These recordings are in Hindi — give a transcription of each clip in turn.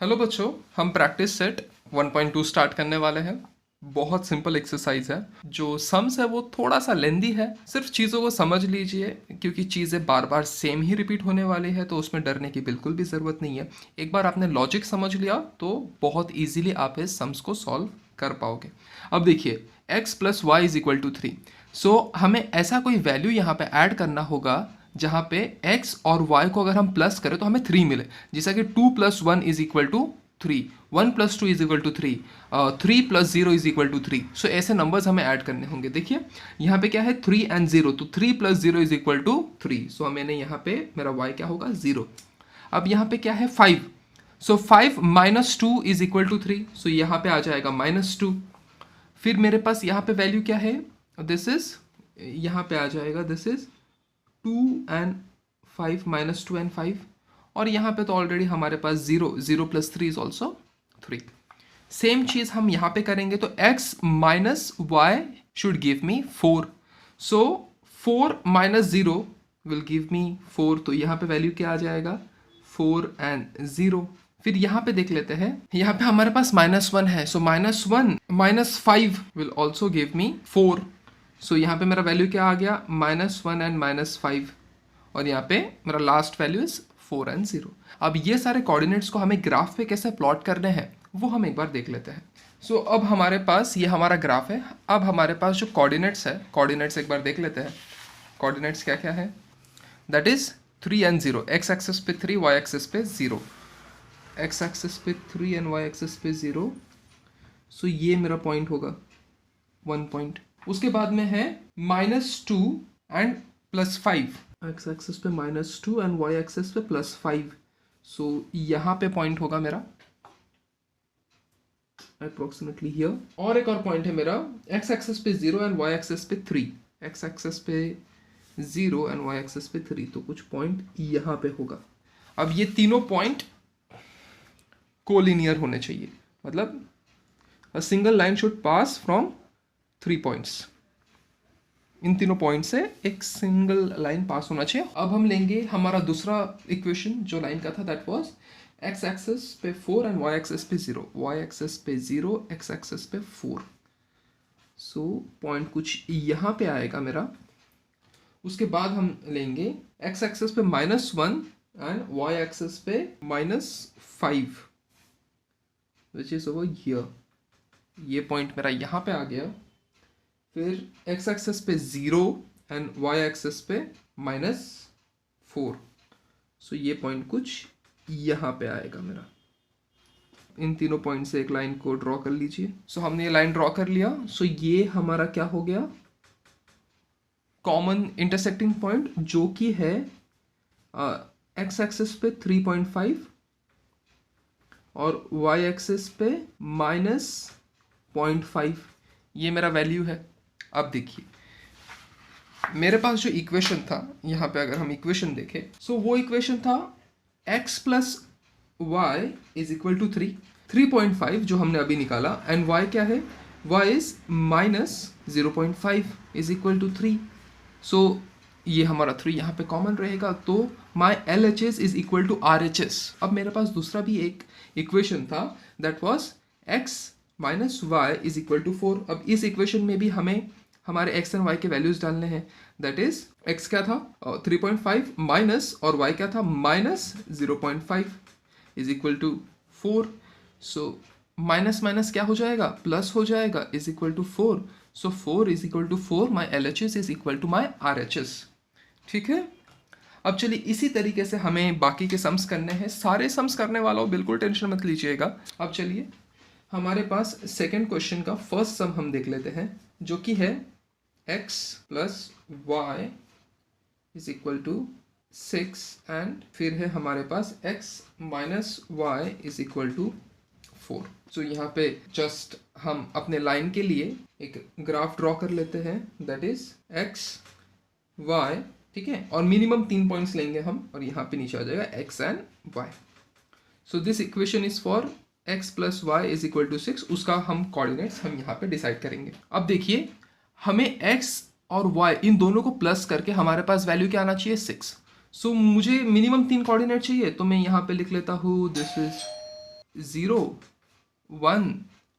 हेलो बच्चों, हम प्रैक्टिस सेट 1.2 स्टार्ट करने वाले हैं। बहुत सिंपल एक्सरसाइज है। जो सम्स है वो थोड़ा सा लेंदी है। सिर्फ चीज़ों को समझ लीजिए, क्योंकि चीज़ें बार बार सेम ही रिपीट होने वाली है, तो उसमें डरने की बिल्कुल भी ज़रूरत नहीं है। एक बार आपने लॉजिक समझ लिया तो बहुत ईजिली आप इस सम्स को सॉल्व कर पाओगे। अब देखिए, x plus y is equal to 3। So हमें ऐसा कोई वैल्यू यहाँ पे ऐड करना होगा जहाँ पे x और y को अगर हम प्लस करें तो हमें 3 मिले। जैसा कि 2 plus 1 is equal to 3, 1 plus 2 is equal to 3, 3 plus 0 is equal to 3। So ऐसे नंबर्स हमें ऐड करने होंगे। देखिए यहाँ पे क्या है, 3 एंड 0, तो 3 प्लस 0 इज इक्वल टू 3। सो मैंने यहाँ पे मेरा y क्या होगा, 0। अब यहाँ पे क्या है, 5। सो 5 minus 2 is equal to 3। So यहाँ पे आ जाएगा -2। फिर मेरे पास यहाँ पे वैल्यू क्या है, दिस इज, यहाँ पे आ जाएगा this is 2 and 5 minus 2 and 5। और यहाँ पे तो ऑलरेडी हमारे पास 0, 0 प्लस 3 इज ऑल्सो 3। सेम चीज़ हम यहाँ पे करेंगे तो x minus y should give me 4। So 4 minus 0 will give मी 4। तो यहाँ पे वैल्यू क्या आ जाएगा, 4 एंड 0। फिर यहाँ पे देख लेते हैं, यहाँ पे हमारे पास -1 है। सो -1 minus 5 will also give me 4। So यहाँ पे मेरा वैल्यू क्या आ गया, -1 एंड -5। और यहाँ पे मेरा लास्ट वैल्यू इज 4 एंड 0। अब ये सारे कोऑर्डिनेट्स को हमें ग्राफ पे कैसे प्लॉट करने हैं वो हम एक बार देख लेते हैं। सो अब हमारे पास ये हमारा ग्राफ है। अब हमारे पास जो कोऑर्डिनेट्स है, कोऑर्डिनेट्स एक बार देख लेते हैं। कोऑर्डिनेट्स क्या क्या है, that is 3 and 0। X axis पे 3, वाई एक्सिस पे 0। एक्स एक्सिस पे 3 एंड वाई एक्सिस पे 0। सो ये मेरा पॉइंट होगा 1 पॉइंट। उसके बाद में है -2 एंड +5। एक्स एक्सिस पे -2 एंड वाई एक्सिस पे +5। सो यहाँ पे पॉइंट होगा मेरा अप्रोक्सीमेटली हियर। और एक और पॉइंट है मेरा एक्स एक्सिस पे 0 एंड वाई एक्सिस पे 3। एक्स एक्सिस पे 0 एंड वाई एक्सिस पे 3, तो कुछ पॉइंट यहाँ पे होगा। अब ये तीनों पॉइंट कोलिनियर होने चाहिए, मतलब a single line should pass from 3 points. इन तीनों पॉइंट से एक सिंगल लाइन पास होना चाहिए। अब हम लेंगे हमारा दूसरा इक्वेशन जो लाइन का था, दैट वाज एक्स एक्सिस पे 4 एंड वाई एक्सिस पे 0। वाई एक्सिस पे 0, एक्स एक्सिस पे 4। सो पॉइंट कुछ यहाँ पे आएगा मेरा। उसके बाद हम लेंगे एक्स एक्सिस पे -1 एंड वाई एक्सिस पे -5, विच इज ओवर हियर। ये पॉइंट मेरा यहाँ पे आ गया। फिर एक्स एक्सिस पे 0 एंड वाई एक्सिस पे -4। सो ये पॉइंट कुछ यहाँ पे आएगा मेरा। इन तीनों पॉइंट से एक लाइन को ड्रॉ कर लीजिए। सो हमने ये लाइन ड्रॉ कर लिया। सो ये हमारा क्या हो गया, कॉमन इंटरसेक्टिंग पॉइंट, जो कि है एक्स एक्सिस पे 3.5 और वाई एक्सिस पे -0.5। ये मेरा वैल्यू है। अब देखिए मेरे पास जो इक्वेशन था, यहाँ पे अगर हम इक्वेशन देखें, सो वो इक्वेशन था x plus y is equal to 3, 3.5 जो हमने अभी निकाला, एंड y क्या है, y is -0.5 is equal to 3। So ये हमारा 3 यहाँ पे कॉमन रहेगा, तो my LHS is equal to RHS। अब मेरे पास दूसरा भी एक इक्वेशन था, that was x minus y is equal to 4। अब इस इक्वेशन में भी हमें हमारे x एंड y के वैल्यूज डालने हैं। दैट इज x क्या था 3.5 माइनस, और y क्या था -0.5 is equal to 4। So minus minus क्या हो जाएगा, प्लस हो जाएगा, is equal to 4। So 4 is equal to 4, my LHS is equal to my RHS। ठीक है। अब चलिए इसी तरीके से हमें बाकी के सम्स करने हैं। सारे सम्स करने वाला हो, बिल्कुल टेंशन मत लीजिएगा। अब चलिए हमारे पास सेकेंड क्वेश्चन का फर्स्ट सम हम देख लेते हैं, जो कि है x plus y is equal to 6 and फिर है हमारे पास x minus y is equal to 4। So यहाँ पे जस्ट हम अपने लाइन के लिए एक ग्राफ ड्रॉ कर लेते हैं, दैट इज x y, ठीक है, और मिनिमम 3 पॉइंट्स लेंगे हम, और यहाँ पे नीचे आ जाएगा x and y। So this equation is for x plus y is equal to 6। उसका हम कोऑर्डिनेट्स हम यहाँ पे डिसाइड करेंगे। अब देखिए हमें x और y इन दोनों को प्लस करके हमारे पास वैल्यू क्या आना चाहिए, 6। सो मुझे मिनिमम 3 कोऑर्डिनेट चाहिए, तो मैं यहाँ पे लिख लेता हूँ दिस इज 0 1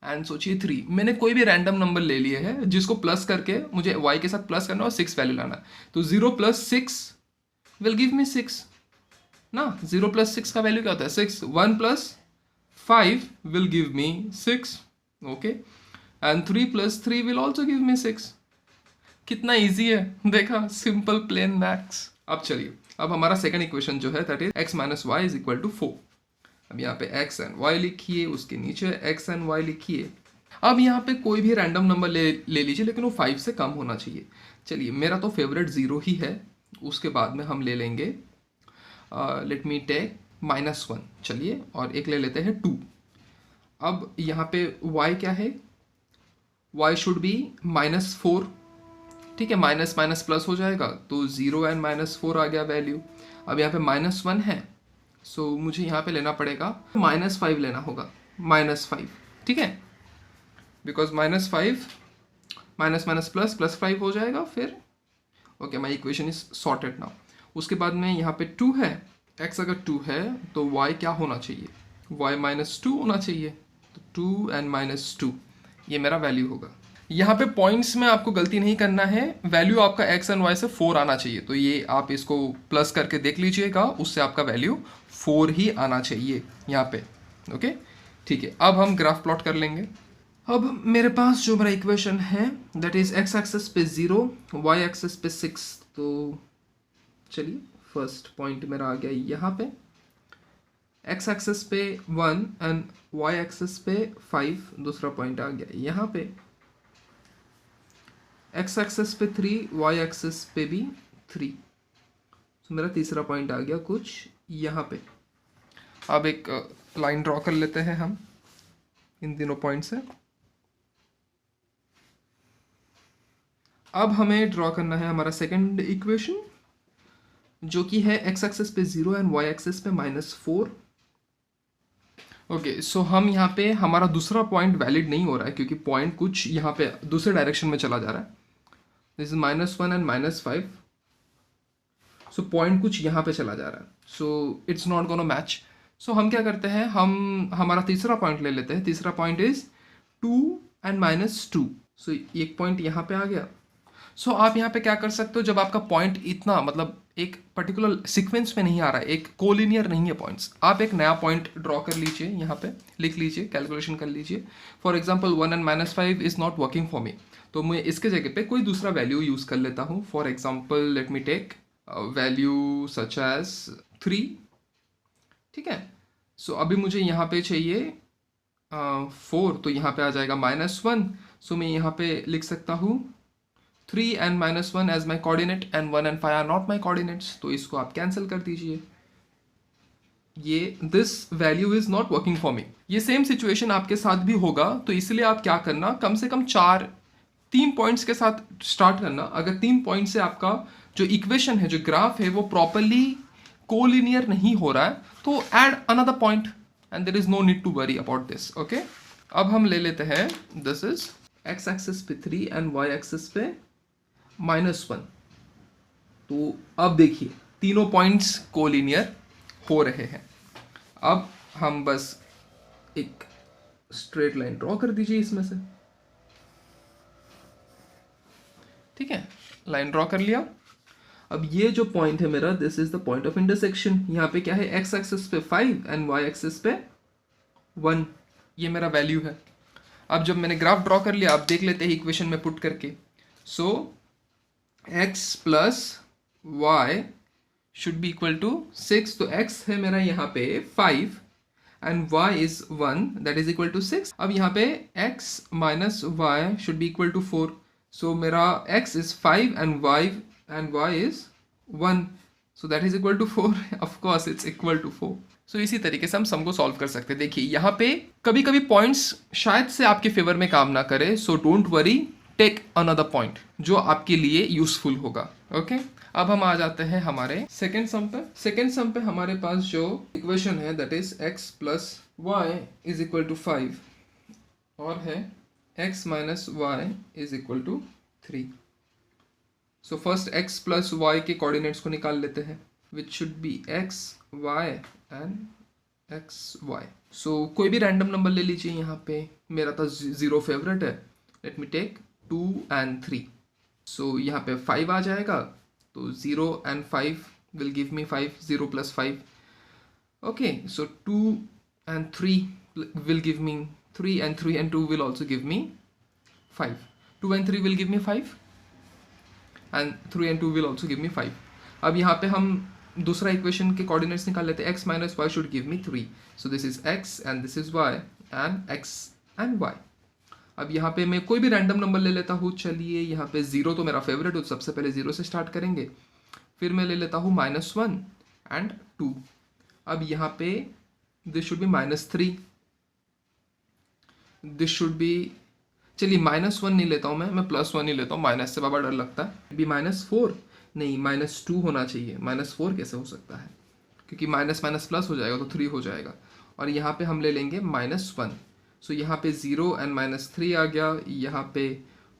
एंड सोचिए 3। मैंने कोई भी रैंडम नंबर ले लिए है जिसको प्लस करके मुझे y के साथ प्लस करना और 6 वैल्यू लाना है। तो 0 प्लस 6 विल गिव मी 6 ना। 0 प्लस 6 का वैल्यू क्या होता है 6। 1 plus 5 will give me 6, okay, and 3 plus 3 will also give me 6। कितना इजी है, देखा, सिंपल प्लेन मैथ्स। अब चलिए, अब हमारा सेकंड इक्वेशन जो है that is x minus y is equal to 4। अब यहाँ पे x एंड y लिखिए, उसके नीचे x एंड y लिखिए। अब यहाँ पे कोई भी रैंडम नंबर ले लीजिए, लेकिन वो 5 से कम होना चाहिए। चलिए, मेरा तो फेवरेट 0 ही है। उसके बाद में हम ले लेंगे, लेट मी टेक -1। चलिए, और एक ले लेते हैं 2। अब यहाँ पे y क्या है, y शुड बी -4, ठीक है। माइनस माइनस प्लस हो जाएगा तो 0 एंड -4 आ गया वैल्यू। अब यहाँ पे -1 है, सो मुझे यहाँ पे लेना पड़ेगा -5 लेना होगा, -5, ठीक है, because -5 minus minus plus plus 5 हो जाएगा फिर। Okay, my equation is sorted now. उसके बाद में यहाँ पे 2 है, x अगर 2 है तो y क्या होना चाहिए, y -2 होना चाहिए। तो 2 एंड -2 ये मेरा वैल्यू होगा। यहाँ पे पॉइंट्स में आपको गलती नहीं करना है, वैल्यू आपका x एंड y से 4 आना चाहिए। तो ये आप इसको प्लस करके देख लीजिएगा, उससे आपका वैल्यू 4 ही आना चाहिए यहाँ पे, ओके, ठीक है। अब हम ग्राफ प्लॉट कर लेंगे। अब मेरे पास जो मेरा इक्वेशन है दैट इज x एक्सेस पे 0, y एक्सेस पे 6। तो चलिए, फर्स्ट पॉइंट मेरा आ गया यहाँ पे, x एक्सेस पे 1 एंड y एक्सेस पे 5। दूसरा पॉइंट आ गया यहाँ पे, x एक्सेस पे 3, y एक्सेस पे भी 3। तो मेरा तीसरा पॉइंट आ गया कुछ यहाँ पे। अब एक लाइन ड्रॉ कर लेते हैं हम इन तीनों पॉइंट से। अब हमें ड्रॉ करना है हमारा सेकंड इक्वेशन, जो कि है x एक्सेस पे 0 एंड y एक्सेस पे -4। ओके, सो हम यहाँ पे, हमारा दूसरा पॉइंट वैलिड नहीं हो रहा है क्योंकि पॉइंट कुछ यहाँ पे दूसरे डायरेक्शन में चला जा रहा है। This is -1 and -5, so point कुछ यहाँ पे चला जा रहा है, so it's not gonna match. So हम क्या करते हैं, हम हमारा तीसरा पॉइंट ले लेते हैं। तीसरा पॉइंट इज 2 एंड -2, सो एक पॉइंट यहाँ पे आ गया। सो आप यहाँ पे क्या कर सकते हो, जब आपका पॉइंट इतना, मतलब एक पर्टिकुलर सीक्वेंस में नहीं आ रहा है, एक कोलिनियर नहीं है पॉइंट्स, आप एक नया पॉइंट ड्रॉ कर लीजिए, यहाँ पे लिख लीजिए, कैलकुलेशन कर लीजिए। For example 1 and -5 is not working for मी, तो मैं इसके जगह पे कोई दूसरा वैल्यू यूज़ कर लेता हूँ। For example let me take value such as 3, ठीक है। सो अभी मुझे यहाँ पे चाहिए 4, तो यहाँ पे आ जाएगा -1। सो मैं यहाँ पे लिख सकता हूँ 3 and -1 as my coordinate and 1 and 5 are not my coordinates, तो इसको आप कैंसिल कर दीजिए। ये this value is not working for me. ये सेम सिचुएशन आपके साथ भी होगा, तो इसलिए आप क्या करना, कम से कम 3 पॉइंट्स के साथ स्टार्ट करना। अगर 3 पॉइंट से आपका जो इक्वेशन है, जो ग्राफ है, वो प्रॉपरली कोलिनियर नहीं हो रहा है, तो add another point and there is no need to worry about this, okay. अब हम ले लेते हैं, दिस इज x एक्सिस पे 3 एंड y एक्सिस पे -1। तो अब देखिए, तीनों पॉइंट्स कोलिनियर हो रहे हैं। अब हम बस एक स्ट्रेट लाइन ड्रॉ कर दीजिए इसमें से, ठीक है, लाइन ड्रॉ कर लिया। अब ये जो पॉइंट है मेरा, this is the point of intersection. यहाँ पे क्या है, x एक्सिस पे 5 एंड y एक्सिस पे 1, ये मेरा वैल्यू है। अब जब मैंने ग्राफ ड्रॉ कर लिया, अब देख लेते हैं इक्वेशन में पुट करके। So x plus y should be equal to 6, तो x है मेरा यहाँ पे 5 and y is 1, that is equal to 6। अब यहाँ पे x minus y should be equal to 4, so मेरा x is 5 and y is 1, so that is equal to 4। Of course it's equal to 4। So इसी तरीके से हम सम को सॉल्व कर सकते हैं। देखिए, यहाँ पे कभी कभी पॉइंट्स शायद से आपके फेवर में काम ना करे, so don't worry, take another point जो आपके लिए यूजफुल होगा, ओके। अब हम आ जाते हैं हमारे सेकेंड सम पे। सेकेंड सम पे हमारे पास जो इक्वेशन है that is x plus y is equal to 5 और है x minus y is equal to 3। So first x plus y के कोऑर्डिनेट्स को निकाल लेते हैं, which should be x y एंड एक्स वाई। सो कोई भी रैंडम नंबर ले लीजिए यहाँ पे, मेरा तो 0 फेवरेट है। Let me take 2 and 3। So यहाँ पे 5 आ जाएगा, तो 0 and 5 will give me 5, 0 plus 5। Okay, so 2 and 3 will give me 3, and 3 and 2 will also give me 5। 2 and 3 will give me 5, and 3 and 2 will also give me 5। अब यहाँ पे हम दूसरा इक्वेशन के कोऑर्डिनेट्स निकाल लेते हैं। x minus y should give me 3, so this is x and this is y and x and y। अब यहाँ पे मैं कोई भी रैंडम नंबर ले लेता हूँ। चलिए यहाँ पे 0 तो मेरा फेवरेट हो, सबसे पहले 0 से स्टार्ट करेंगे। फिर मैं ले लेता हूँ -1 and 2। अब यहाँ पे this should B -3, this should B, चलिए -1 नहीं लेता हूँ मैं +1 ही लेता हूँ, माइनस से बाबा डर लगता है। बी -4 नहीं, -2 होना चाहिए। -4 कैसे हो सकता है, क्योंकि माइनस माइनस प्लस हो जाएगा तो 3 हो जाएगा। और यहाँ पे हम ले लेंगे -1। सो यहाँ पे 0 and -3 आ गया, यहाँ पे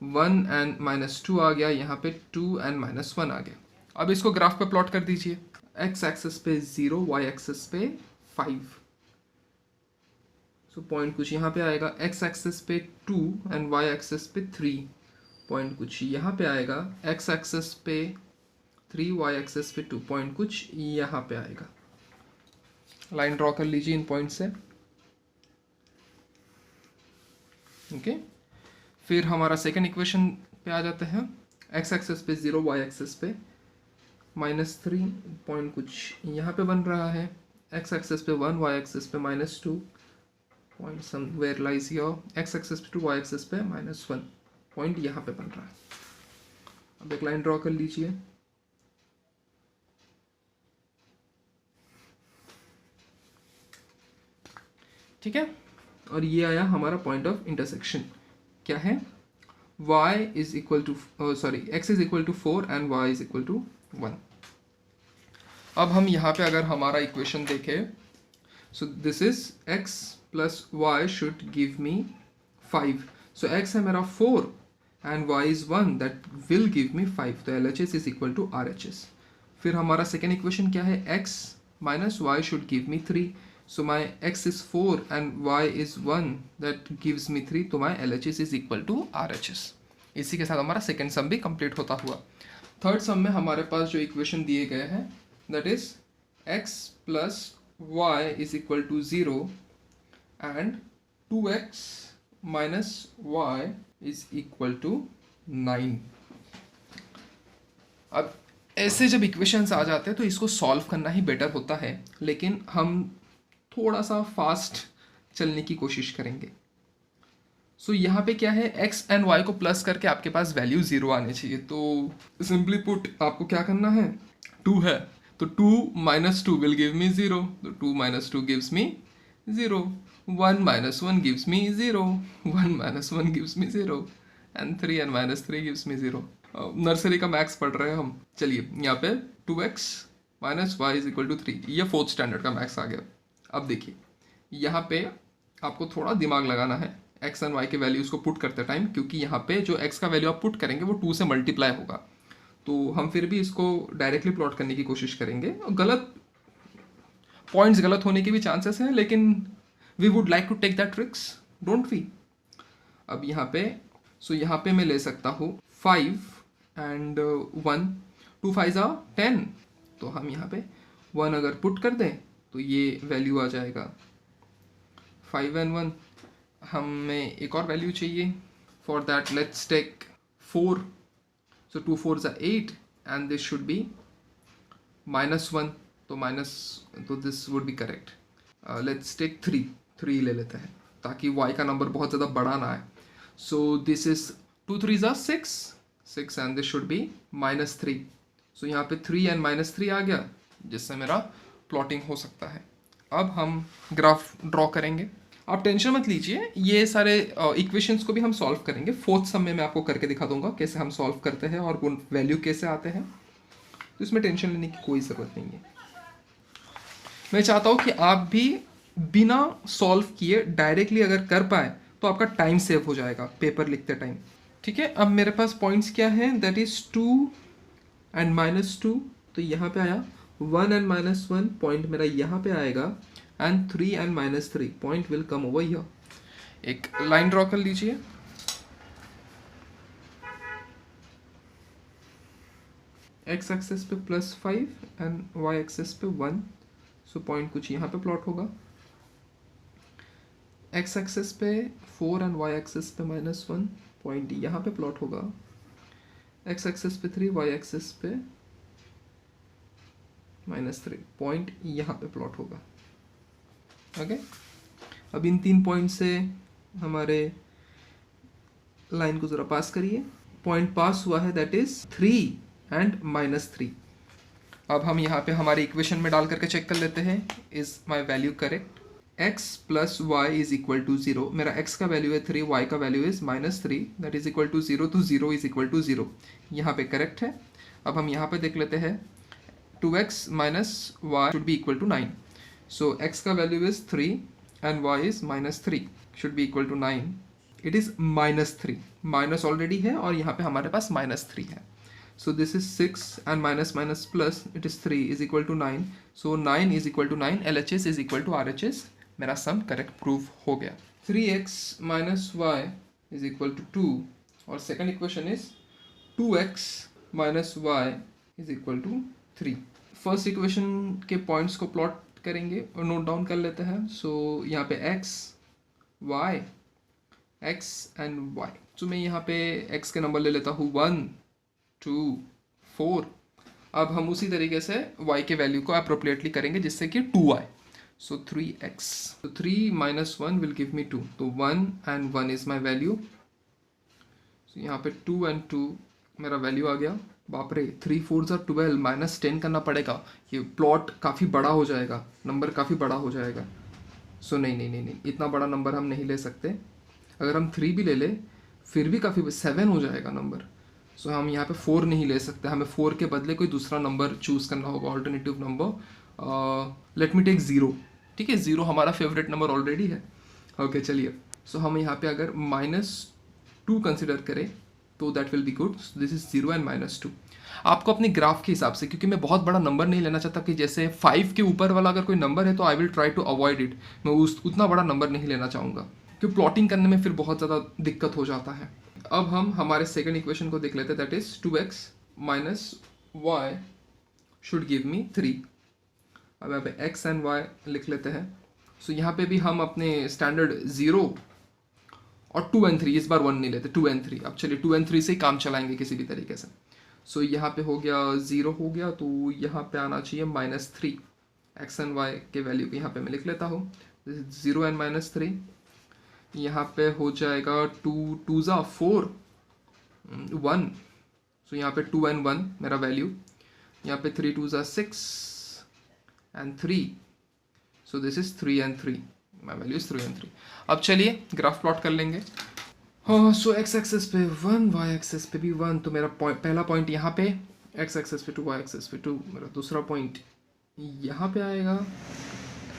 1 and -2 आ गया, यहाँ पे 2 and -1 आ गया। अब इसको ग्राफ पे प्लॉट कर दीजिए। x एक्सिस पे 0, y एक्सिस पे 5। सो पॉइंट कुछ यहाँ पे आएगा। x एक्सिस पे 2 and y एक्सिस पे 3, पॉइंट कुछ यहाँ पे आएगा। x एक्सिस पे 3, y एक्सिस पे 2, पॉइंट कुछ यहाँ पे आएगा। लाइन ड्रॉ कर लीजिए इन पॉइंट से। ओके, फिर हमारा सेकेंड इक्वेशन पे आ जाते हैं। x एक्सिस पे 0, y एक्सिस पे -3, पॉइंट कुछ यहाँ पे बन रहा है। x एक्सिस पे 1, y एक्सिस पे -2, point somewhere lies here. x axis पे 2, y एक्सिस पे -1, पॉइंट यहाँ पे बन रहा है। अब एक लाइन ड्रॉ कर लीजिए। ठीक है, और ये आया हमारा पॉइंट ऑफ इंटरसेक्शन। क्या है, y is equal to x is equal to 4 and y is equal to 1। अब हम यहाँ पे अगर हमारा इक्वेशन देखें, so this is x plus y should give me 5। So x है मेरा 4 and y is 1, that will give me 5। तो LHS is equal to RHS। फिर हमारा सेकेंड इक्वेशन क्या है, x minus y should give me 3। So my x is 4 and y is 1, that gives me 3, तो my LHS is equal to RHS। इसी के साथ हमारा सेकेंड सम भी कंप्लीट होता हुआ। थर्ड सम में हमारे पास जो इक्वेशन दिए गए हैं, that is x plus y is equal to 0 and 2x minus y is equal to 9। अब ऐसे जब इक्वेशंस आ जाते हैं तो इसको सॉल्व करना ही बेटर होता है, लेकिन हम थोड़ा सा फास्ट चलने की कोशिश करेंगे। सो यहाँ पे क्या है, x एंड y को प्लस करके आपके पास वैल्यू 0 आने चाहिए। तो सिंपली पुट आपको क्या करना है, 2 है तो 2 minus 2 will give me 0, तो 2 minus 2 gives me 0, 1 minus 1 gives me 0, 1 minus 1 gives me 0 and 3 and minus 3 gives me 0। Nursery का मैथ्स पढ़ रहे हैं हम। चलिए यहाँ पे 2x minus y is equal to 3, ये फोर्थ स्टैंडर्ड का मैथ्स आ गया। अब देखिए यहाँ पे आपको थोड़ा दिमाग लगाना है x एंड y के वैल्यूज़ को पुट करते टाइम, क्योंकि यहाँ पे जो x का वैल्यू आप पुट करेंगे वो 2 से मल्टीप्लाई होगा। तो हम फिर भी इसको डायरेक्टली प्लॉट करने की कोशिश करेंगे। गलत पॉइंट्स गलत होने के भी चांसेस हैं, लेकिन we would like to take that risk, don't we. अब यहाँ पे यहाँ पे मैं ले सकता हूँ 5 and 1, 2 5 are 10, तो हम यहाँ पे 1 अगर पुट कर दें तो ये वैल्यू आ जाएगा 5 and 1। हमें एक और वैल्यू चाहिए, for that let's take 4। So 2 4s are 8 and this should be -1, तो this would be correct. Let's take 3 ले लेते हैं ताकि y का नंबर बहुत ज़्यादा बड़ा ना आए। सो this is 2 3s are 6 and this should B -3। So यहाँ पे 3 and -3 आ गया, जिससे मेरा प्लॉटिंग हो सकता है। अब हम ग्राफ ड्रॉ करेंगे। आप टेंशन मत लीजिए, ये सारे इक्वेशंस को भी हम सॉल्व करेंगे। फोर्थ सम में मैं आपको करके दिखा दूंगा कैसे हम सॉल्व करते हैं और वो वैल्यू कैसे आते हैं, तो इसमें टेंशन लेने की कोई ज़रूरत नहीं है। मैं चाहता हूँ कि आप भी बिना सॉल्व किए डायरेक्टली अगर कर पाए तो आपका टाइम सेव हो जाएगा पेपर लिखते टाइम। ठीक है, अब मेरे पास पॉइंट्स क्या हैं, दैट इज़ 2 and -2, तो यहाँ पे आया 1 and -1, पॉइंट मेरा यहाँ पे आएगा and 3 and -3 point will come over here. एक लाइन ड्रॉ कर लीजिए। एक्स एक्सेस पे +5 एंड वाई एक्सेस पे 1, सो पॉइंट कुछ यहाँ पे प्लॉट होगा। एक्स एक्सेस पे 4 एंड वाई एक्सेस पे -1, पॉइंट यहाँ पे प्लॉट होगा। एक्स एक्सेस पे 3, वाई एक्सेस पे -3, पॉइंट यहाँ पे प्लॉट होगा। ओके, अब इन 3 पॉइंट से हमारे लाइन को ज़रा पास करिए। पॉइंट पास हुआ है, दैट इज 3 एंड -3। अब हम यहाँ पे हमारे इक्वेशन में डाल करके चेक कर लेते हैं, is my value correct. x plus y is equal to 0। मेरा x का वैल्यू है 3, y का value is -3, that is equal to 0, तो 0 इज इक्वल टू 0 यहाँ पे करेक्ट है। अब हम यहाँ पे देख लेते हैं 2x minus y should be equal to 9। So x का value is 3 and y is -3 should be equal to 9। It is -3, minus already है और यहाँ पे हमारे पास -3 है। So this is 6 and minus minus plus, it is 3 is equal to 9. So 9 is equal to 9, LHS is equal to RHS. मेरा सम करेक्ट प्रूव हो गया। 3x minus y is equal to 2 और second equation is 2x minus y is equal to 3। First equation के पॉइंट्स को प्लॉट करेंगे और नोट डाउन कर लेते हैं। सो यहाँ पे x, y, x and y। तो मैं यहाँ पे x के नंबर ले लेता हूँ 1, 2, 4। अब हम उसी तरीके से y के वैल्यू को अप्रोप्रिएटली करेंगे जिससे कि 2 आए। सो 3x, तो 3 minus 1 will give me 2, तो 1 and 1 is my value। so यहाँ पे 2 and 2 मेरा वैल्यू आ गया। बाप रे, 3 4 12 -10 करना पड़ेगा, ये प्लॉट काफ़ी बड़ा हो जाएगा, नंबर काफ़ी बड़ा हो जाएगा। सो नहीं, इतना बड़ा नंबर हम नहीं ले सकते। अगर हम 3 भी ले ले फिर भी काफ़ी 7 हो जाएगा नंबर। सो हम यहाँ पे 4 नहीं ले सकते, हमें 4 के बदले कोई दूसरा नंबर चूज़ करना होगा, alternative number. Let me take 0। ठीक है, 0 हमारा फेवरेट नंबर ऑलरेडी है। ओके चलिए, सो हम यहाँ पे अगर -2 कंसिडर करें तो that will be good. This is 0 and -2। आपको अपने ग्राफ के हिसाब से, क्योंकि मैं बहुत बड़ा नंबर नहीं लेना चाहता कि जैसे 5 के ऊपर वाला अगर कोई नंबर है तो I will try to avoid it. मैं उतना बड़ा नंबर नहीं लेना चाहूँगा क्योंकि प्लॉटिंग करने में फिर बहुत ज़्यादा दिक्कत हो जाता है। अब हम हमारे सेकंड इक्वेशन को देख लेते हैं, that is 2x minus y should give me 3। अब यहाँ पे x एंड y लिख लेते हैं। सो यहाँ पे भी हम अपने स्टैंडर्ड 0 और 2 and 3, इस बार 1 नहीं लेते, 2 and 3। अब चलिए 2 and 3 से ही काम चलाएंगे किसी भी तरीके से। सो यहाँ पे हो गया 0 हो गया, तो यहाँ पे आना चाहिए -3। x एंड y के वैल्यू को यहाँ पे मैं लिख लेता हूँ, 0 एंड -3। यहाँ पे हो जाएगा 2 2 4 1। सो यहाँ पे 2 and 1 मेरा वैल्यू। यहाँ पे 3 2 6 and 3। So this is 3 and 3, my value is 3 and 3। अब चलिए ग्राफ प्लॉट कर लेंगे। सो एक्स एक्सेस पे 1, वाई एक्सेस पे भी 1, तो मेरा पहला पॉइंट यहाँ पे, एक्स एक्सेस पे 2, वाई एक्सेस पे 2। मेरा दूसरा पॉइंट यहाँ पे आएगा,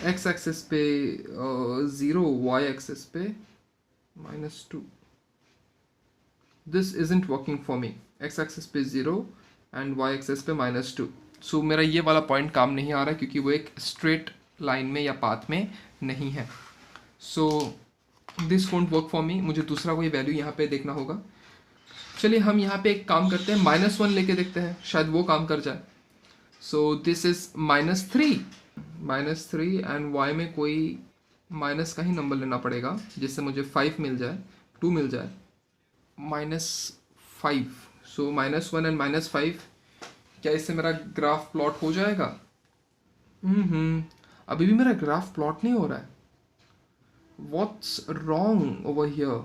एक्स एक्सेस पे 0, वाई एक्सेस पे -2। This isn't working for me. X axis पे 0 एंड वाई एक्सेस पे -2। सो मेरा ये वाला पॉइंट काम नहीं आ रहा क्योंकि वो एक स्ट्रेट लाइन में या पाथ में नहीं है। So this won't work for me, मुझे दूसरा कोई वैल्यू यहाँ पे देखना होगा। चलिए हम यहाँ पे एक काम करते हैं, -1 लेके देखते हैं, शायद वो काम कर जाए। सो दिस इज -3 एंड y में कोई माइनस का ही नंबर लेना पड़ेगा जिससे मुझे 5 मिल जाए, 2 मिल जाए, -5। सो -1 एंड -5, क्या इससे मेरा ग्राफ प्लॉट हो जाएगा? अभी भी मेरा ग्राफ प्लॉट नहीं हो रहा है। What's wrong over here?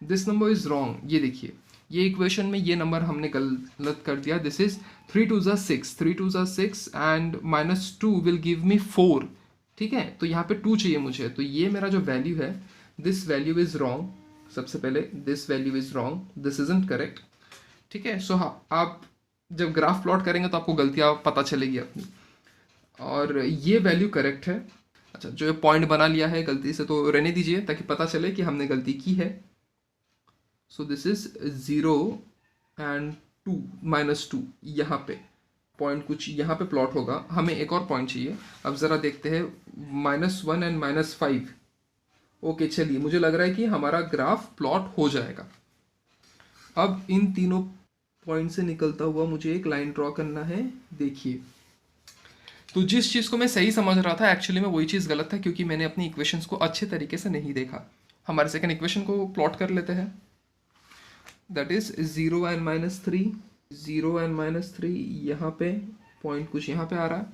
This number is wrong. ये देखिए, ये इक्वेशन में ये नंबर हमने गलत कर दिया। This is 3 2 6, 3 2 6 and -2 will give मी 4। ठीक है, तो यहाँ पे 2 चाहिए मुझे, तो ये मेरा जो वैल्यू है, दिस वैल्यू इज रॉन्ग। सबसे पहले this value is wrong, this isn't correct. ठीक है, सो आप जब ग्राफ प्लॉट करेंगे तो आपको गलतियाँ पता चलेगी अपनी, और ये वैल्यू करेक्ट है। अच्छा, जो ये पॉइंट बना लिया है गलती से तो रहने दीजिए ताकि पता चले कि हमने गलती की है। सो दिस इज 0 एंड 2 -2 यहाँ पे पॉइंट कुछ यहाँ पे प्लॉट होगा, हमें एक और पॉइंट चाहिए। अब ज़रा देखते हैं -1 एंड -5। ओके चलिए, मुझे लग रहा है कि हमारा ग्राफ प्लॉट हो जाएगा। अब इन तीनों पॉइंट से निकलता हुआ मुझे एक लाइन ड्रॉ करना है। देखिए, तो जिस चीज़ को मैं सही समझ रहा था एक्चुअली में वही चीज़ गलत था, क्योंकि मैंने अपनी इक्वेशंस को अच्छे तरीके से नहीं देखा। हमारे सेकंड इक्वेशन को प्लॉट कर लेते हैं। दैट इज 0 एंड -3, 0 एंड -3, यहाँ पे पॉइंट कुछ यहाँ पे आ रहा है।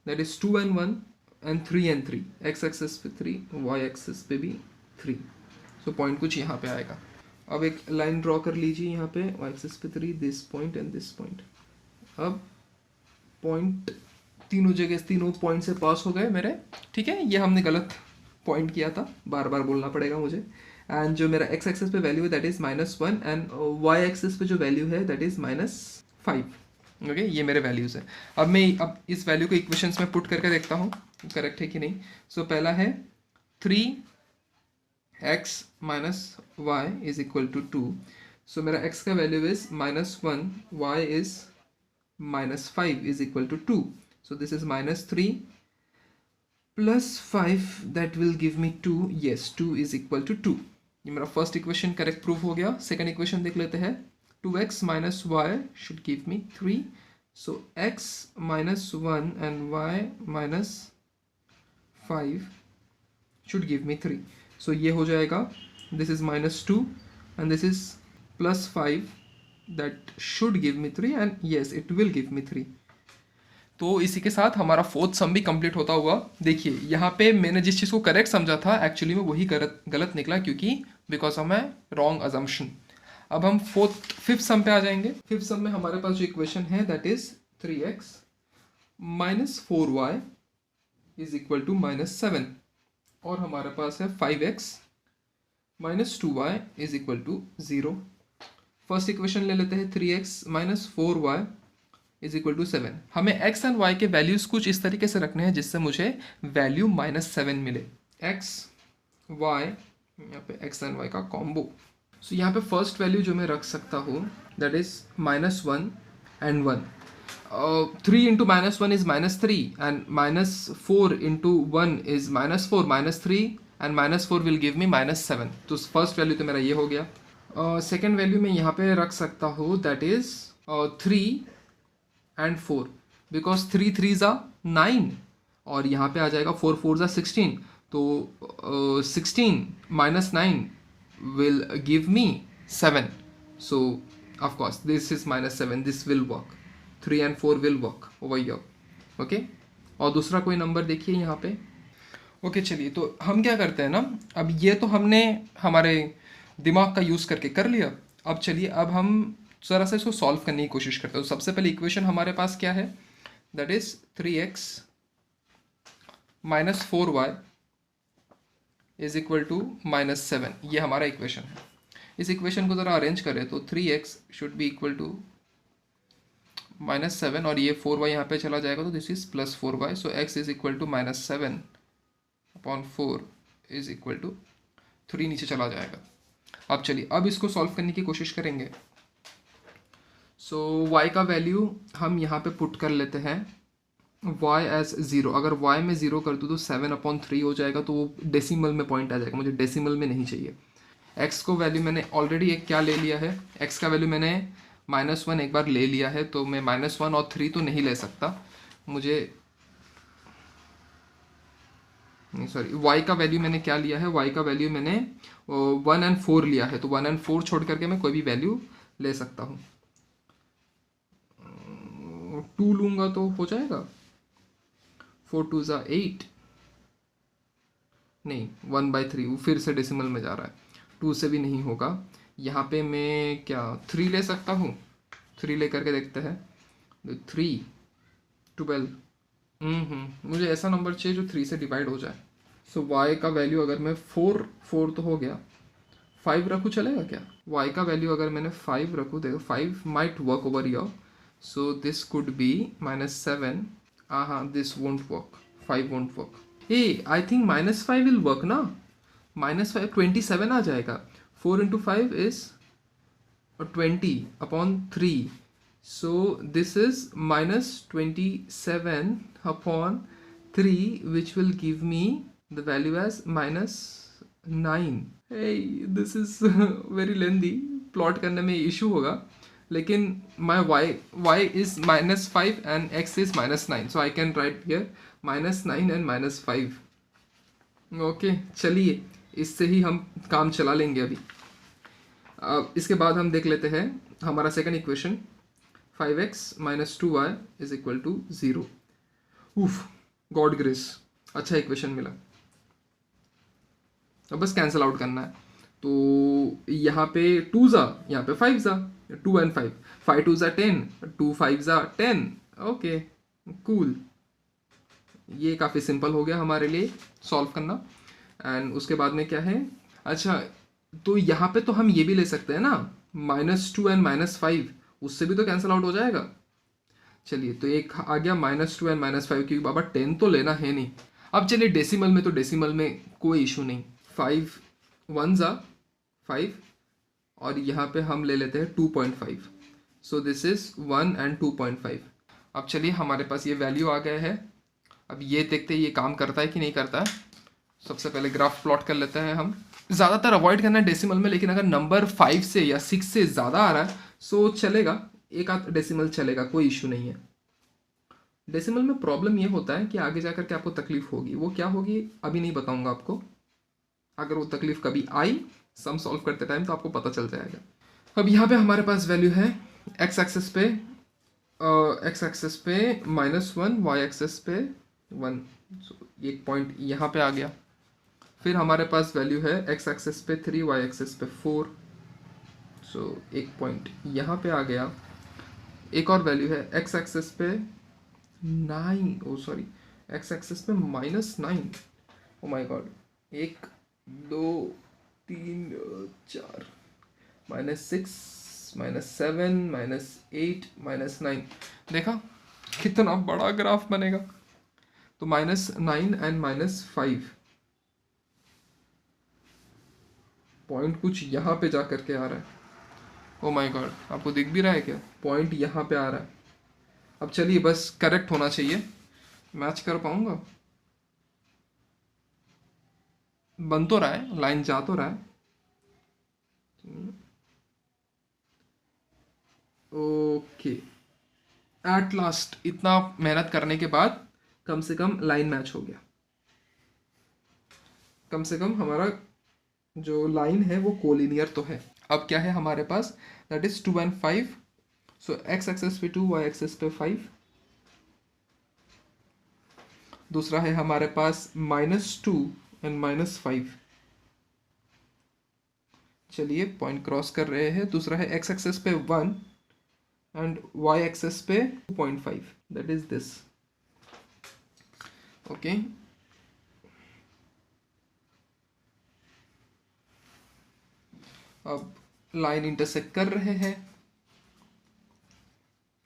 That is 2 and 1 and 3 and 3, x axis पे 3, वाई एक्सिस पे भी 3। सो पॉइंट कुछ यहाँ पे आएगा। अब एक लाइन ड्रॉ कर लीजिए यहाँ पे, वाई एक्सिस पे 3, this point and this point. अब पॉइंट तीनों जगह, तीनों पॉइंट से पास हो गए मेरे, ठीक है। ये हमने गलत पॉइंट किया था, बार बार बोलना पड़ेगा मुझे। एंड जो मेरा एक्स एक्सिस पे वैल्यू है that is -1 and y axis पे जो वैल्यू है दैट इज -5। ओके, ये मेरे वैल्यूज है। अब मैं इस वैल्यू को इक्वेशंस में पुट करके देखता हूँ करेक्ट है कि नहीं। सो पहला है 3x - y is equal to 2। So मेरा x का value is -1, y is -5 is equal to 2। So this is -3 plus 5 that will give me 2. Yes, 2 is equal to 2. ये मेरा फर्स्ट इक्वेशन करेक्ट प्रूफ हो गया। सेकंड इक्वेशन देख लेते हैं। 2x - y should give me 3. So x - 1 and y - 5 should give me 3. So ये हो जाएगा, this is -2 and this is +5 that should give me 3 and yes it will give me 3. तो इसी के साथ हमारा फोर्थ सम भी कंप्लीट होता हुआ। देखिए यहाँ पे मैंने जिस चीज़ को करेक्ट समझा था एक्चुअली में वही गलत निकला, क्योंकि because of my wrong assumption. अब हम फिफ्थ सम पे आ जाएंगे। फिफ्थ सम में हमारे पास जो इक्वेशन है that is 3x - 4y is equal to -7 और हमारे पास है 5x - 2y is equal to 0। First equation ले लेते हैं, 3x - 4y is equal to 7। हमें x एंड y के वैल्यूज कुछ इस तरीके से रखने हैं जिससे मुझे वैल्यू -7 मिले। x y, यहाँ पे x एंड y का कॉम्बो। सो यहाँ पे फर्स्ट वैल्यू जो मैं रख सकता हूँ that is -1 and 1। 3 into -1 is -3 and -4 into 1 is -4, -3 and -4 will give मी -7। तो फर्स्ट वैल्यू तो मेरा ये हो गया। सेकेंड वैल्यू मैं यहाँ पे रख सकता हूँ that is 3 and 4, because 3 3s are 9 और यहाँ पे आ जाएगा 4 4s are 16। तो 16 - 9 will give me 7. So of course this is -7, this will work, 3 and 4 will work over here. Okay, और दूसरा कोई नंबर देखिए यहाँ पे। ओके चलिए, तो हम क्या करते हैं ना, अब ये तो हमने हमारे दिमाग का यूज़ करके कर लिया। अब चलिए, अब हम ज़रा सा इसको सॉल्व करने की कोशिश करते हैं। तो सबसे पहले इक्वेशन हमारे पास क्या है that is 3x - 4y is equal to -7। ये हमारा इक्वेशन है। इस इक्वेशन को ज़रा अरेंज करें तो 3x should be equal to -7 और ये 4y यहाँ पे चला जाएगा तो this is +4y। So x is equal to -7 upon 4 is equal to 3 नीचे चला जाएगा। अब चलिए, अब इसको सॉल्व करने की कोशिश करेंगे। सो y का वैल्यू हम यहाँ पे पुट कर लेते हैं y एज 0। अगर y में 0 कर दूँ तो 7/3 हो जाएगा, तो वो डेसिमल में पॉइंट आ जाएगा, मुझे डेसिमल में नहीं चाहिए। x को वैल्यू मैंने ऑलरेडी एक क्या ले लिया है, x का वैल्यू मैंने -1 एक बार ले लिया है, तो मैं -1 और 3 तो नहीं ले सकता मुझे, नहीं सॉरी, y का वैल्यू मैंने क्या लिया है, y का वैल्यू मैंने 1 and 4 लिया है, तो 1 and 4 छोड़ करके मैं कोई भी वैल्यू ले सकता हूँ। 2 लूँगा तो हो जाएगा, 4 2s are 8, नहीं 1/3, वो फिर से डेसिमल में जा रहा है, 2 से भी नहीं होगा। यहाँ पे मैं क्या 3 ले सकता हूँ, 3 ले करके देखते हैं। 3 12, मुझे ऐसा नंबर चाहिए जो 3 से डिवाइड हो जाए। सो y का वैल्यू अगर मैं 4 तो हो गया, 5 रखूँ चलेगा क्या? y का वैल्यू अगर मैंने 5 रखूँ, देखो 5 might work over here, so this could be -7। हाँ, this won't work, 5 won't work. I think -5 will work ना, -5 27 आ जाएगा। 4 × 5 is 20/3, So this is minus 27 upon 3, which will give me the value as minus 9. Hey, this is very lengthy. Plot करने में इशू होगा, लेकिन my y is -5 and x is -9, so I can write here -9 and -5. Okay, चलिए इससे ही हम काम चला लेंगे अभी। इसके बाद हम देख लेते हैं हमारा second equation, 5x - 2y is equal to 0। उफ, गॉड ग्रेस, अच्छा इक्वेशन मिला। अब बस कैंसिल आउट करना है। तो यहाँ पे 2 ज़ा, यहाँ पे 5 ज़ा, 2 and 5, 5 2 ज़ा 10, 2 5 ज़ा 10। ओके कूल, ये काफ़ी सिंपल हो गया हमारे लिए सॉल्व करना। एंड उसके बाद में क्या है, अच्छा तो यहाँ पे तो हम ये भी ले सकते हैं ना, -2 and -5, उससे भी तो कैंसिल आउट हो जाएगा। चलिए, तो एक आ गया -2 and -5, क्योंकि बाबा 10 तो लेना है नहीं। अब चलिए डेसिमल में, तो डेसिमल में कोई इशू नहीं। 5 1 ज़ा 5, और यहाँ पे हम ले लेते हैं 2.5। सो दिस इज 1 and 2.5। अब चलिए हमारे पास ये वैल्यू आ गया है। अब ये देखते हैं ये काम करता है कि नहीं करता है। सबसे पहले ग्राफ प्लॉट कर लेते हैं हम। ज़्यादातर अवॉइड करना है डेसिमल में, लेकिन अगर नंबर 5 से या 6 से ज़्यादा आ रहा है सो चलेगा, एक आध डेसिमल चलेगा, कोई इशू नहीं है। डेसिमल में प्रॉब्लम ये होता है कि आगे जाकर के आपको तकलीफ होगी। वो क्या होगी अभी नहीं बताऊंगा आपको, अगर वो तकलीफ कभी आई सम सॉल्व करते टाइम तो आपको पता चल जाएगा। अब यहाँ पे हमारे पास वैल्यू है x एक्सेस पे -1, y एक्सेस पे 1, एक पॉइंट यहाँ पे आ गया। फिर हमारे पास वैल्यू है x एक्सेस पे 3, y एक्सेस पे 4, सो एक पॉइंट यहाँ पे आ गया। एक और वैल्यू है x एक्सेस पे 9, ओ सॉरी, x एक्सेस पे -9, ओ माय गॉड, 1 2 3 4, -6 -7 -8 -9। देखा कितना बड़ा ग्राफ बनेगा। तो -9 and -5, पॉइंट कुछ यहाँ पे जा करके आ रहा है। ओ माय गॉड, आपको दिख भी रहा है क्या, पॉइंट यहाँ पे आ रहा है। अब चलिए बस करेक्ट होना चाहिए, मैच कर पाऊंगा, बन तो रहा है, लाइन जा तो रहा है। ओके, एट लास्ट इतना मेहनत करने के बाद कम से कम लाइन मैच हो गया। कम से कम हमारा जो लाइन है वो कोलिनियर तो है। अब क्या है हमारे पास, that is 2 and 5। So x axis पे 2, y एक्सेस पे 5। दूसरा है हमारे पास -2 and -5। चलिए पॉइंट क्रॉस कर रहे हैं। दूसरा है x एक्सेस पे 1 and y एक्सेस पे 2.5, दैट इज दिस। ओके, अब लाइन इंटरसेक्ट कर रहे हैं।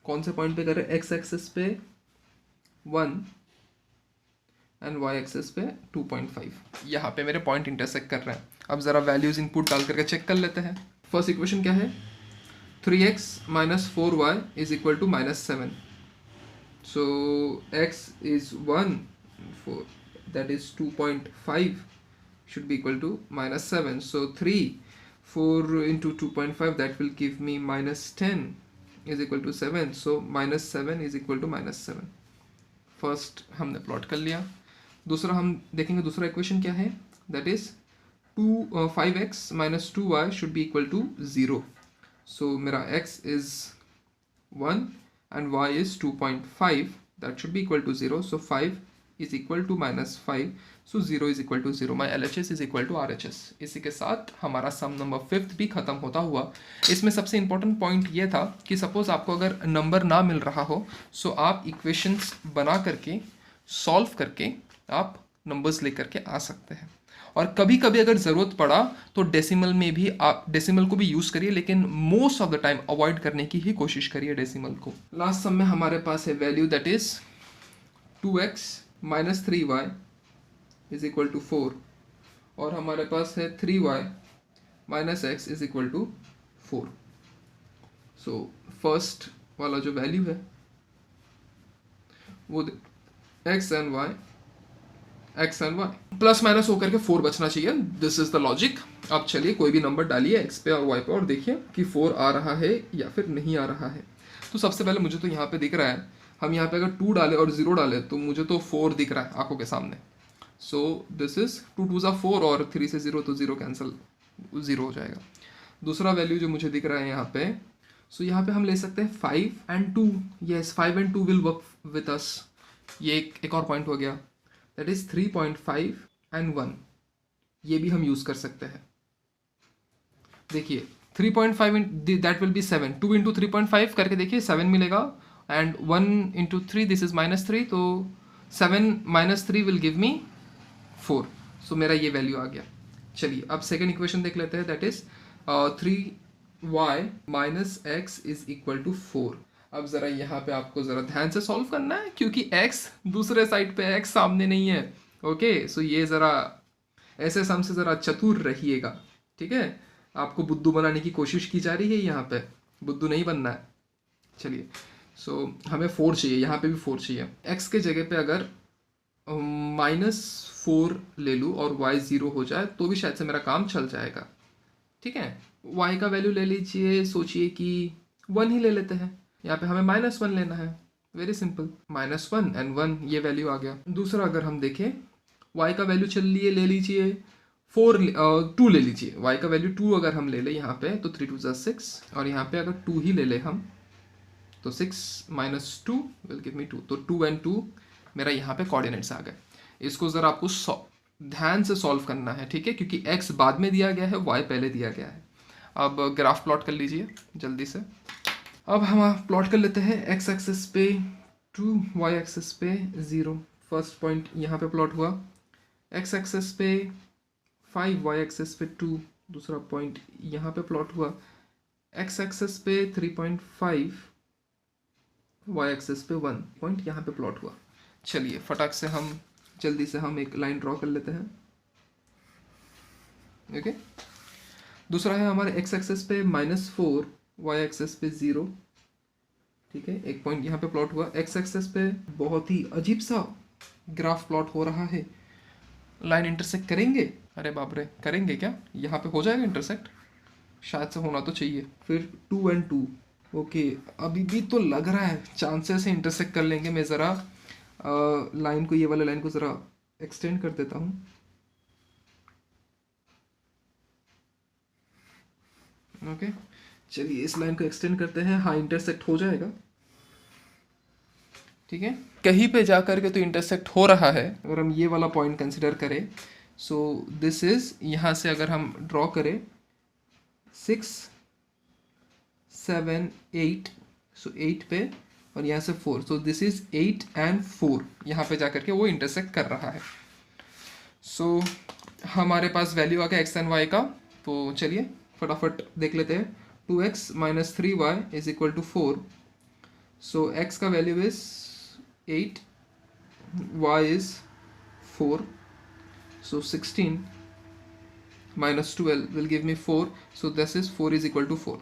कौन से पॉइंट पे कर रहे हैं, x एक्सेस पे 1 एंड y एक्सेस पे 2.5। यहाँ पे मेरे पॉइंट इंटरसेक्ट कर रहे हैं। अब ज़रा वैल्यूज इनपुट डाल करके चेक कर लेते हैं। फर्स्ट इक्वेशन क्या है, 3x - 4y is equal to -7। So x is 1, 4 that is 2.5 should be equal to -7. So 4 into 2.5, that will give me -10 is equal to 7. So -7 is equal to -7। First हमने प्लॉट कर लिया। दूसरा हम देखेंगे, दूसरा इक्वेशन क्या है, that is 5x - 2y should be equal to 0. So मेरा x is 1 and y is 2.5, that should be equal to 0. So 5 is equal to -5, so 0 is equal to 0. My LHS is equal to RHS। इसी के साथ हमारा सम नंबर 5 भी खत्म होता हुआ। इसमें सबसे इंपॉर्टेंट पॉइंट ये था कि सपोज आपको अगर नंबर ना मिल रहा हो सो आप इक्वेशंस बना करके सॉल्व करके आप नंबर्स लेकर के आ सकते हैं। और कभी कभी अगर ज़रूरत पड़ा तो डेसिमल में भी आप डेसिमल को भी यूज़ करिए, लेकिन most of the time avoid करने की ही कोशिश करिए डेसिमल को। लास्ट सम में हमारे पास है value that is 2x - 3y is equal to 4, और हमारे पास है 3y - x is equal to 4। So first वाला जो वैल्यू है वो x and y plus minus होकर के 4 बचना चाहिए। This is the logic. अब चलिए कोई भी नंबर डालिए एक्स पे और वाई पे और देखिए कि 4 आ रहा है या फिर नहीं आ रहा है। तो सबसे पहले मुझे तो यहाँ पे दिख रहा है, हम यहाँ पे अगर 2 डालें और 0 डालें तो मुझे तो 4 दिख रहा है आंखों के सामने। सो दिस इज 2 2 ज़ा 4 और 3 से 0 तो 0 कैंसिल, 0 हो जाएगा। दूसरा वैल्यू जो मुझे दिख रहा है यहाँ पे, सो यहाँ पे हम ले सकते हैं 5 and 2। Yes, 5 and 2 will work with us. ये एक और पॉइंट हो गया, दैट इज 3.5 and 1। ये भी हम यूज़ कर सकते हैं। देखिए 3.5 दैट विल बी 7, 2 इंटू 3.5 करके देखिए 7 मिलेगा, एंड 1 इंटू 3 दिस इज -3, तो 7 - 3 विल गिव मी 4। सो मेरा ये वैल्यू आ गया। चलिए अब सेकेंड इक्वेशन देख लेते हैं, that is 3y - x is equal to 4। अब ज़रा यहाँ पे आपको ज़रा ध्यान से सॉल्व करना है क्योंकि x दूसरे साइड पे x सामने नहीं है। ओके, सो ये ज़रा ऐसे सम से ज़रा चतुर रहिएगा, ठीक है। आपको बुद्धू बनाने की कोशिश की जा रही है यहाँ पे, बुद्धू नहीं बनना है। चलिए, सो हमें 4 चाहिए, यहाँ पे भी 4 चाहिए। x के जगह पे अगर -4 ले लूँ और y 0 हो जाए तो भी शायद से मेरा काम चल जाएगा, ठीक है। y का वैल्यू ले लीजिए, सोचिए कि 1 ही ले लेते हैं। यहाँ पे हमें -1 लेना है, वेरी सिंपल, -1 and 1 ये वैल्यू आ गया। दूसरा अगर हम देखें, y का वैल्यू चलिए ले लीजिए 2 ले लीजिए। y का वैल्यू 2 अगर हम ले लें यहाँ पे तो 3 2 ज़ा 6, और यहाँ पे अगर 2 ही ले लें हम तो 6 - 2 विल गिव मी 2। तो 2 and 2 मेरा यहाँ पे कोऑर्डिनेट्स आ गए। इसको ज़रा आपको ध्यान से सॉल्व करना है, ठीक है, क्योंकि x बाद में दिया गया है, y पहले दिया गया है। अब ग्राफ प्लॉट कर लीजिए जल्दी से। अब हम प्लॉट कर लेते हैं, x एक्सिस पे 2, y एक्सिस पे 0। फर्स्ट पॉइंट यहाँ पे प्लॉट हुआ, x एक्सिस पे 5, y एक्सिस पे 2। दूसरा पॉइंट यहाँ पे प्लॉट हुआ, x एक्सिस पे 3.5, y एक्सिस पे 1 पॉइंट यहाँ पे प्लॉट हुआ। चलिए फटाक से हम जल्दी से हम एक लाइन ड्रॉ कर लेते हैं। ओके, दूसरा है हमारे x एक्सिस पे -4, y एक्सिस पे 0, ठीक है। एक पॉइंट यहाँ पे प्लॉट हुआ, x एक्सिस पे बहुत ही अजीब सा ग्राफ प्लॉट हो रहा है। लाइन इंटरसेक्ट करेंगे, अरे बाप रे, करेंगे क्या? यहाँ पे हो जाएगा इंटरसेक्ट, शायद से होना तो चाहिए। फिर 2 and 2, ओके, अभी भी तो लग रहा है चांसेस है इंटरसेक्ट कर लेंगे। मैं ज़रा लाइन को, ये वाले लाइन को ज़रा एक्सटेंड कर देता हूँ। ओके, चलिए इस लाइन को एक्सटेंड करते हैं। हाँ, इंटरसेक्ट हो जाएगा, ठीक है। कहीं पे जा कर के तो इंटरसेक्ट हो रहा है। अगर हम ये वाला पॉइंट कंसिडर करें, सो दिस इज, यहाँ से अगर हम ड्रॉ करें 6 7 8, सो 8 पे और यहाँ से 4, सो दिस इज 8 and 4, यहाँ पे जा कर के वो इंटरसेक्ट कर रहा है। सो हमारे पास वैल्यू आ गया x एंड y का। तो चलिए फटाफट देख लेते हैं। 2x - 3y is equal to 4। So x का value is 8, y is 4, so 16 - 12 will give me 4, so this is 4 is equal to 4.